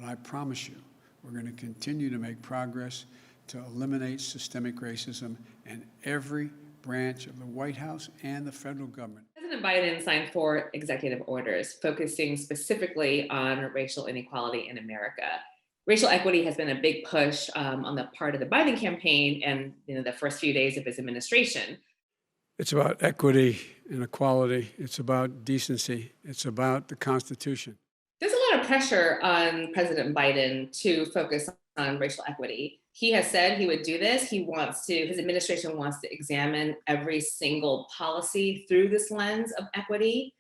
I promise you, we're going to continue to make progress to eliminate systemic racism in every branch of the White House and the federal government. President Biden signed 4 executive orders focusing specifically on racial inequality in America. Racial equity has been a big push on the part of the Biden campaign and the first few days of his administration. It's about equity and equality. It's about decency. It's about the Constitution. There's a lot of pressure on President Biden to focus on racial equity. He has said he would do this. His administration wants to examine every single policy through this lens of equity.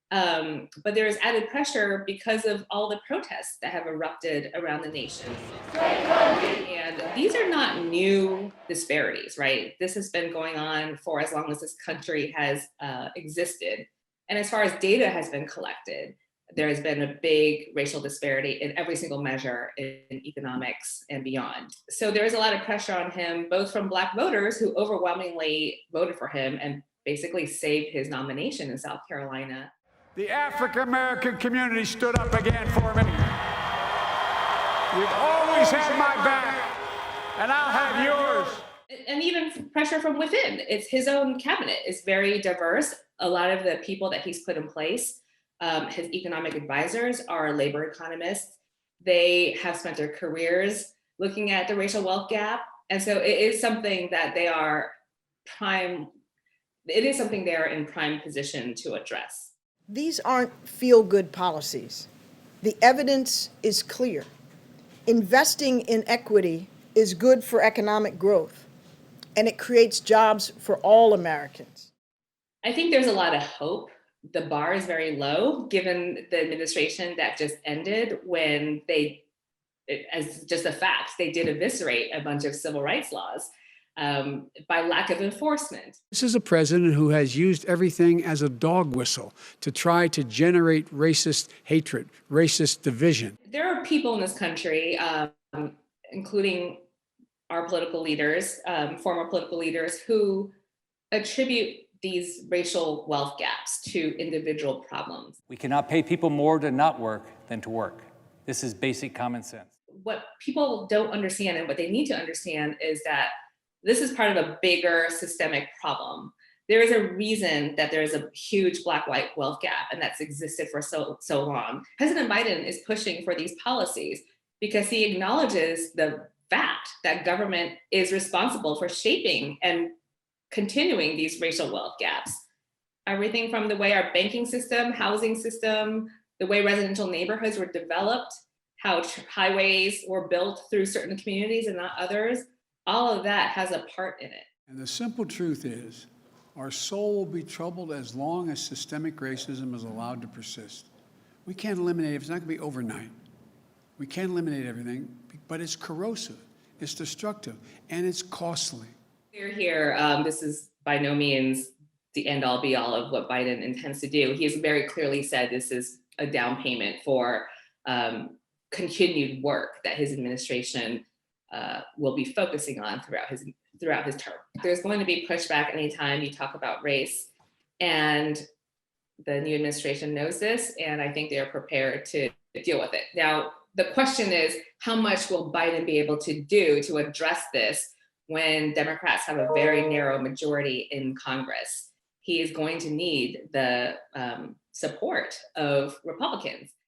But there is added pressure because of all the protests that have erupted around the nation. And these are not new disparities, right? This has been going on for as long as this country has existed. And as far as data has been collected, there has been a big racial disparity in every single measure in economics and beyond. So there is a lot of pressure on him, both from Black voters who overwhelmingly voted for him and basically saved his nomination in South Carolina. The African American community stood up again for me. You've always had my back, and I'll have yours. And even pressure from within. It's his own cabinet is very diverse. A lot of the people that he's put in place, his economic advisors, are labor economists. They have spent their careers looking at the racial wealth gap. And so it is something that they are in prime position to address. These aren't feel-good policies. The evidence is clear. Investing in equity is good for economic growth, and it creates jobs for all Americans. I think there's a lot of hope. The bar is very low, given the administration that just ended when as just a fact, they did eviscerate a bunch of civil rights laws. By lack of enforcement. This is a president who has used everything as a dog whistle to try to generate racist hatred, racist division. There are people in this country, including our political leaders, former political leaders, who attribute these racial wealth gaps to individual problems. We cannot pay people more to not work than to work. This is basic common sense. What people don't understand and what they need to understand is that this is part of a bigger systemic problem. There is a reason that there is a huge Black-white wealth gap, and that's existed for so long. President Biden is pushing for these policies because he acknowledges the fact that government is responsible for shaping and continuing these racial wealth gaps. Everything from the way our banking system, housing system, the way residential neighborhoods were developed, how highways were built through certain communities and not others, all of that has a part in it. And the simple truth is, our soul will be troubled as long as systemic racism is allowed to persist. We can't eliminate it. It's not going to be overnight. We can't eliminate everything, but it's corrosive, it's destructive, and it's costly. We're here. This is by no means the end-all be-all of what Biden intends to do. He has very clearly said this is a down payment for continued work that his administration will be focusing on throughout his term. There's going to be pushback anytime you talk about race, and the new administration knows this, and I think they are prepared to deal with it. Now, the question is, how much will Biden be able to do to address this when Democrats have a very narrow majority in Congress? He is going to need the support of Republicans.